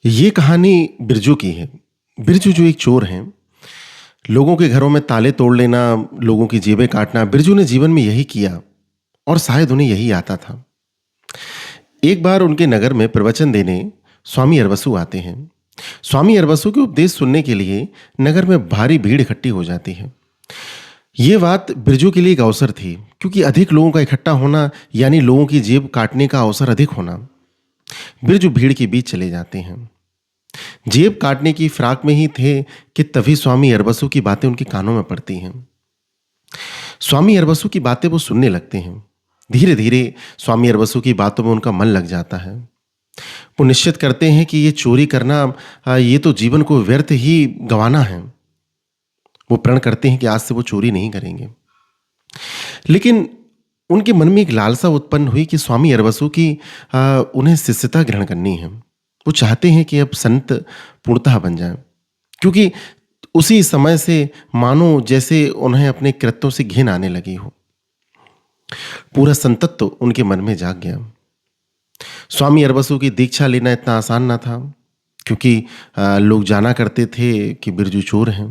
ये कहानी बिरजू की है। बिरजू जो एक चोर हैं, लोगों के घरों में ताले तोड़ लेना, लोगों की जेबें काटना, बिरजू ने जीवन में यही किया और शायद उन्हें यही आता था। एक बार उनके नगर में प्रवचन देने स्वामी अरबसु आते हैं। स्वामी अरबसु के उपदेश सुनने के लिए नगर में भारी भीड़ इकट्ठी हो जाती है। ये बात बिरजू के लिए एक अवसर थी, क्योंकि अधिक लोगों का इकट्ठा होना यानी लोगों की जेब काटने का अवसर अधिक होना। बिरजू भीड़ के बीच चले जाते हैं। जेब काटने की फिराक में ही थे कि तभी स्वामी अरबसु की बातें उनके कानों में पड़ती हैं। स्वामी अरबसु की बातें वो सुनने लगते हैं। धीरे धीरे स्वामी अरबसु की बातों में उनका मन लग जाता है। वो निश्चित करते हैं कि ये चोरी करना, ये तो जीवन को व्यर्थ ही गंवाना है। वो प्रण करते हैं कि आज से वो चोरी नहीं करेंगे। लेकिन उनके मन में एक लालसा उत्पन्न हुई कि स्वामी अरबसु की उन्हें शिष्यता ग्रहण करनी है। वो चाहते हैं कि अब संत पूर्णतः बन जाएं, क्योंकि उसी समय से मानो जैसे उन्हें अपने कृत्यों से घिन आने लगी हो। पूरा संतत्व तो उनके मन में जाग गया। स्वामी अरबसु की दीक्षा लेना इतना आसान ना था, क्योंकि लोग जाना करते थे कि बिरजू चोर हैं।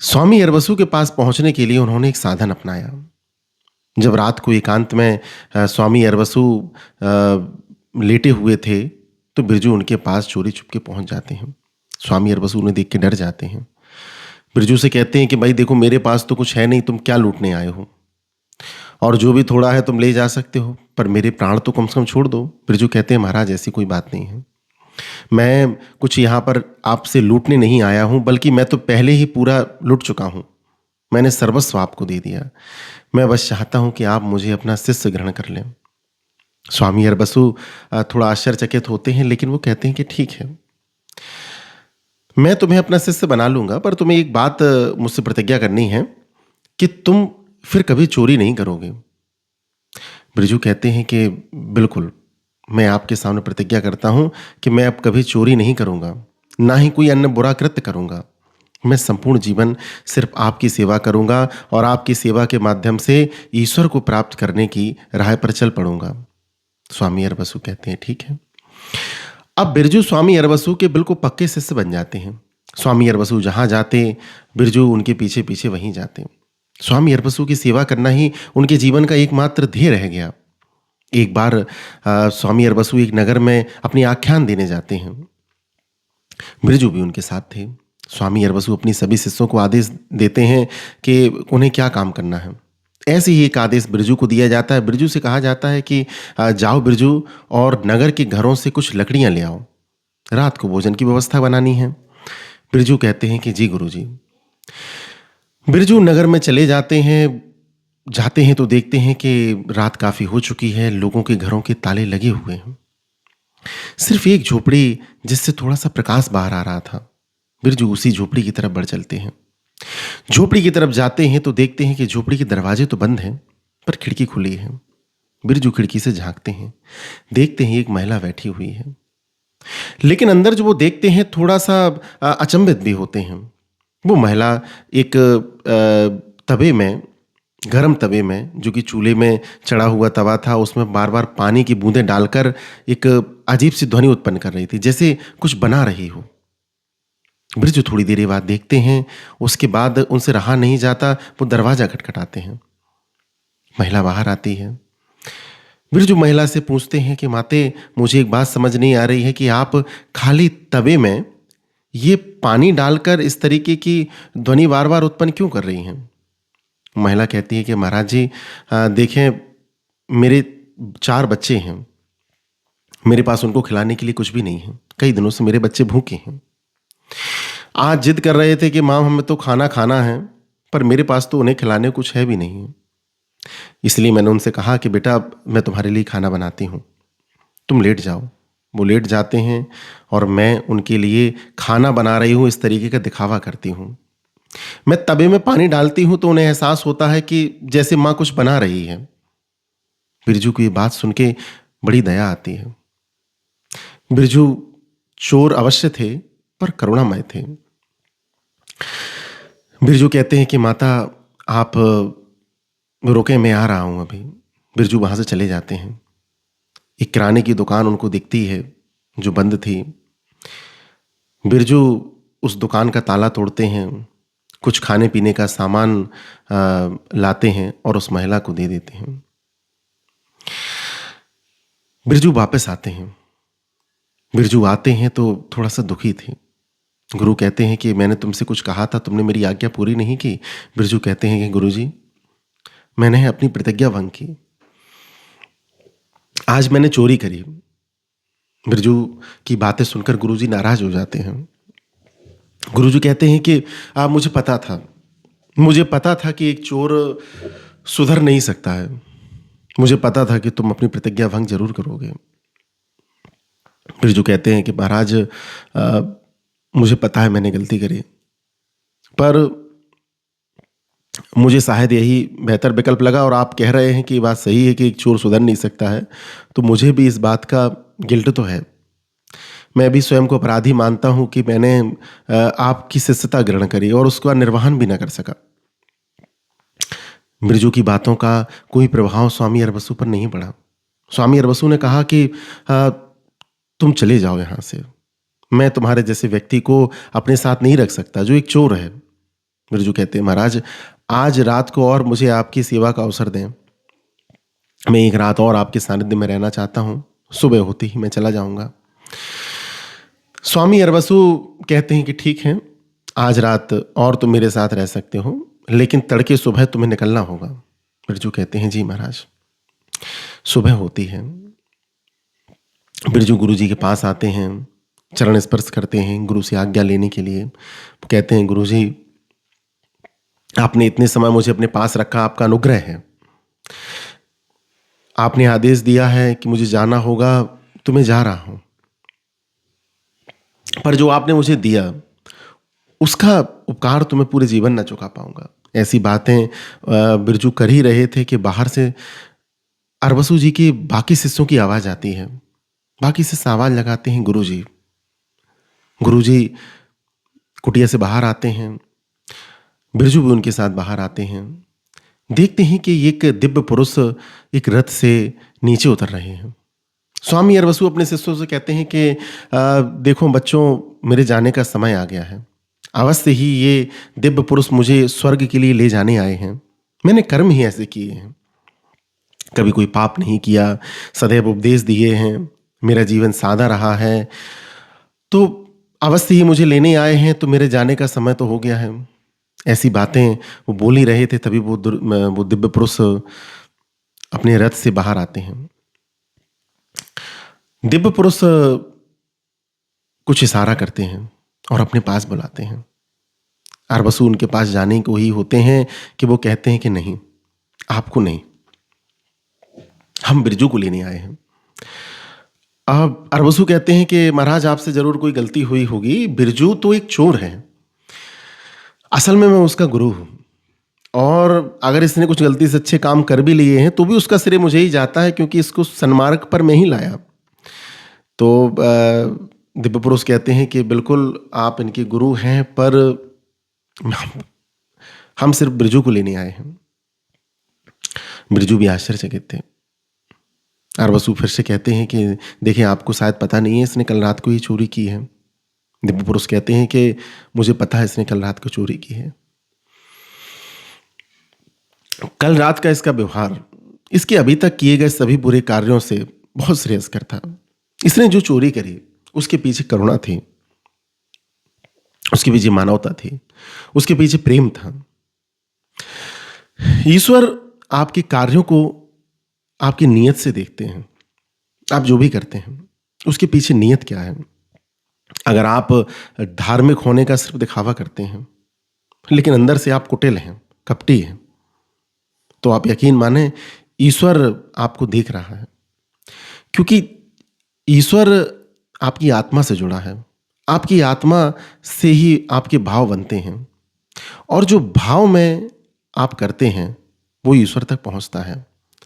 स्वामी अरबसु के पास पहुंचने के लिए उन्होंने एक साधन अपनाया। जब रात को एकांत में स्वामी अरबसु लेटे हुए थे, तो बिरजू उनके पास चोरी छुपके पहुंच जाते हैं। स्वामी अरबसु उन्हें देख के डर जाते हैं। बिरजू से कहते हैं कि भाई देखो, मेरे पास तो कुछ है नहीं, तुम क्या लूटने आए हो? और जो भी थोड़ा है तुम ले जा सकते हो, पर मेरे प्राण तो कम से कम छोड़ दो। बिरजू कहते हैं, महाराज ऐसी कोई बात नहीं है। मैं कुछ यहाँ पर आपसे लूटने नहीं आया हूं, बल्कि मैं तो पहले ही पूरा लूट चुका हूं। मैंने सर्वस्व आपको दे दिया। मैं बस चाहता हूं कि आप मुझे अपना शिष्य ग्रहण कर लें। स्वामी अरबसु थोड़ा आश्चर्यचकित होते हैं, लेकिन वो कहते हैं कि ठीक है, मैं तुम्हें अपना शिष्य बना लूंगा, पर तुम्हें एक बात मुझसे प्रतिज्ञा करनी है कि तुम फिर कभी चोरी नहीं करोगे। बिरजू कहते हैं कि बिल्कुल, मैं आपके सामने प्रतिज्ञा करता हूं कि मैं अब कभी चोरी नहीं करूंगा, ना ही कोई अन्य बुरा कृत्य करूंगा। मैं संपूर्ण जीवन सिर्फ आपकी सेवा करूंगा और आपकी सेवा के माध्यम से ईश्वर को प्राप्त करने की राह पर चल पड़ूंगा। स्वामी अरबसु कहते हैं, ठीक है। अब बिरजू स्वामी अरबसु के बिल्कुल पक्के शिष्य बन जाते हैं। स्वामी अरबसु जहां जाते, बिरजू उनके पीछे पीछे वहीं जाते। स्वामी अरबसु की सेवा करना ही उनके जीवन का एकमात्र ध्येय रह गया। एक बार स्वामी अरबसु एक नगर में अपनी आख्यान देने जाते हैं। बिरजू भी उनके साथ थे। स्वामी अरबसु अपनी सभी शिष्यों को आदेश देते हैं कि उन्हें क्या काम करना है। ऐसे ही एक आदेश बिरजू को दिया जाता है। बिरजू से कहा जाता है कि जाओ बिरजू, और नगर के घरों से कुछ लकड़ियां ले आओ, रात को भोजन की व्यवस्था बनानी है। बिरजू कहते हैं कि जी गुरुजी। बिरजू नगर में चले जाते हैं तो देखते हैं कि रात काफी हो चुकी है। लोगों के घरों के ताले लगे हुए हैं। सिर्फ एक झोपड़ी जिससे थोड़ा सा प्रकाश बाहर आ रहा था। बिरजू उसी झोपड़ी की तरफ बढ़ चलते हैं। झोपड़ी की तरफ जाते हैं तो देखते हैं कि झोपड़ी के दरवाजे तो बंद हैं, पर खिड़की खुली है। बिरजू खिड़की से झांकते हैं, देखते हैं एक महिला बैठी हुई है। लेकिन अंदर जो वो देखते हैं, थोड़ा सा अचंभित भी होते हैं। वो महिला एक तवे में, गरम तवे में, जो कि चूल्हे में चढ़ा हुआ तवा था, उसमें बार बार पानी की बूंदें डालकर एक अजीब सी ध्वनि उत्पन्न कर रही थी, जैसे कुछ बना रही हो। बिरजू थोड़ी देर बाद देखते हैं। उसके बाद उनसे रहा नहीं जाता, वो दरवाजा खटखटाते हैं। महिला बाहर आती है। बिरजू महिला से पूछते हैं कि माते, मुझे एक बात समझ नहीं आ रही है कि आप खाली तवे में ये पानी डालकर इस तरीके की ध्वनि बार बार उत्पन्न क्यों कर रही हैं? महिला कहती है कि महाराज जी, देखें, मेरे 4 बच्चे हैं। मेरे पास उनको खिलाने के लिए कुछ भी नहीं है। कई दिनों से मेरे बच्चे भूखे हैं। आज जिद कर रहे थे कि मां, हमें तो खाना खाना है, पर मेरे पास तो उन्हें खिलाने कुछ है भी नहीं है। इसलिए मैंने उनसे कहा कि बेटा, मैं तुम्हारे लिए खाना बनाती हूं, तुम लेट जाओ। वो लेट जाते हैं और मैं उनके लिए खाना बना रही हूं, इस तरीके का दिखावा करती हूं। मैं तवे में पानी डालती हूं तो उन्हें एहसास होता है कि जैसे मां कुछ बना रही है। बिरजू को ये बात सुन के बड़ी दया आती है। बिरजू चोर अवश्य थे, पर करुणामय थे। बिरजू कहते हैं कि माता, आप रुके, मैं आ रहा हूं अभी। बिरजू वहां से चले जाते हैं। एक किराने की दुकान उनको दिखती है। जो बंद थी। बिरजू उस दुकान का ताला तोड़ते हैं, कुछ खाने पीने का सामान लाते हैं और उस महिला को दे देते हैं। बिरजू वापस आते हैं। बिरजू आते हैं तो थोड़ा सा दुखी थे। गुरु कहते हैं कि मैंने तुमसे कुछ कहा था, तुमने मेरी आज्ञा पूरी नहीं की। बिरजू कहते हैं कि गुरुजी, मैंने अपनी प्रतिज्ञा भंग की, आज मैंने चोरी करी। बिरजू की बातें सुनकर गुरुजी नाराज हो जाते हैं। गुरुजी कहते हैं कि मुझे पता था कि एक चोर सुधर नहीं सकता है। मुझे पता था कि तुम अपनी प्रतिज्ञा भंग जरूर करोगे। बिरजू कहते हैं कि महाराज, मुझे पता है मैंने गलती करी, पर मुझे शायद यही बेहतर विकल्प लगा, और आप कह रहे हैं कि ये बात सही है कि एक चोर सुधर नहीं सकता है, तो मुझे भी इस बात का गिल्ट तो है। मैं भी स्वयं को अपराधी मानता हूं कि मैंने आपकी शिष्यता ग्रहण करी और उसका निर्वहन भी न कर सका। बिरजू की बातों का कोई प्रभाव स्वामी अरबसु पर नहीं पड़ा। स्वामी अरबसु ने कहा कि तुम चले जाओ यहां से, मैं तुम्हारे जैसे व्यक्ति को अपने साथ नहीं रख सकता जो एक चोर है। बिरजू कहते हैं, महाराज, आज रात को और मुझे आपकी सेवा का अवसर दें। मैं एक रात और आपके सानिध्य में रहना चाहता हूं, सुबह होते ही मैं चला जाऊंगा। स्वामी अरबसु कहते हैं कि ठीक है, आज रात और तुम मेरे साथ रह सकते हो, लेकिन तड़के सुबह तुम्हें निकलना होगा। बिरजू कहते हैं, जी महाराज। सुबह होती है। बिरजू गुरु जी के पास आते हैं, चरण स्पर्श करते हैं गुरु से आज्ञा लेने के लिए। कहते हैं, गुरु जी, आपने इतने समय मुझे अपने पास रखा, आपका अनुग्रह है। आपने आदेश दिया है कि मुझे जाना होगा, तो मैं जा रहा हूं, पर जो आपने मुझे दिया उसका उपकार तो मैं पूरे जीवन न चुका पाऊंगा। ऐसी बातें बिरजू कर ही रहे थे कि बाहर से अरबसु जी की बाकी शिष्यों की आवाज आती है। बाकी शिष्य आवाज लगाते हैं, गुरुजी। गुरुजी कुटिया से बाहर आते हैं, बिरजू भी उनके साथ बाहर आते हैं। देखते हैं कि एक दिव्य पुरुष एक रथ से नीचे उतर रहे हैं। स्वामी अरबसु अपने शिष्यों से कहते हैं कि देखो बच्चों, मेरे जाने का समय आ गया है। अवश्य ही ये दिव्य पुरुष मुझे स्वर्ग के लिए ले जाने आए हैं। मैंने कर्म ही ऐसे किए हैं, कभी कोई पाप नहीं किया, सदैव उपदेश दिए हैं, मेरा जीवन सादा रहा है, तो अवश्य ही मुझे लेने आए हैं, तो मेरे जाने का समय तो हो गया है। ऐसी बातें वो बोल ही रहे थे, तभी वो दिव्य पुरुष अपने रथ से बाहर आते हैं। दिव्य पुरुष कुछ इशारा करते हैं और अपने पास बुलाते हैं। अरबसु उनके पास जाने को ही होते हैं कि वो कहते हैं कि नहीं, आपको नहीं, हम बिरजू को लेने आए हैं। अब अरबसु कहते हैं कि महाराज, आपसे जरूर कोई गलती हुई होगी, बिरजू तो एक चोर है, असल में मैं उसका गुरु हूं, और अगर इसने कुछ गलती से अच्छे काम कर भी लिए हैं तो भी उसका श्रेय मुझे ही जाता है, क्योंकि इसको सन्मार्ग पर मैं ही लाया। तो दिव्य पुरुष कहते हैं कि बिल्कुल आप इनके गुरु हैं, पर हम सिर्फ बिरजू को लेने आए हैं। बिरजू भी आश्चर्यचकित थे। अरबसु फिर से कहते हैं कि देखिए, आपको शायद पता नहीं है, इसने कल रात को ही चोरी की है। दिव्य पुरुष कहते हैं कि मुझे पता है इसने कल रात को चोरी की है। कल रात का इसका व्यवहार इसके अभी तक किए गए सभी बुरे कार्यों से बहुत श्रेयस्कर था। इसने जो चोरी करी उसके पीछे करुणा थी, उसके पीछे मानवता थी, उसके पीछे प्रेम था। ईश्वर आपके कार्यों को आपकी नीयत से देखते हैं। आप जो भी करते हैं उसके पीछे नीयत क्या है। अगर आप धार्मिक होने का सिर्फ दिखावा करते हैं, लेकिन अंदर से आप कुटिल हैं, कपटी हैं, तो आप यकीन माने ईश्वर आपको देख रहा है, क्योंकि ईश्वर आपकी आत्मा से जुड़ा है। आपकी आत्मा से ही आपके भाव बनते हैं, और जो भाव में आप करते हैं वो ईश्वर तक पहुंचता है।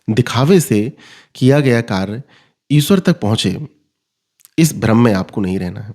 दिखावे से किया गया कार्य ईश्वर तक पहुंचे, इस भ्रम में आपको नहीं रहना है।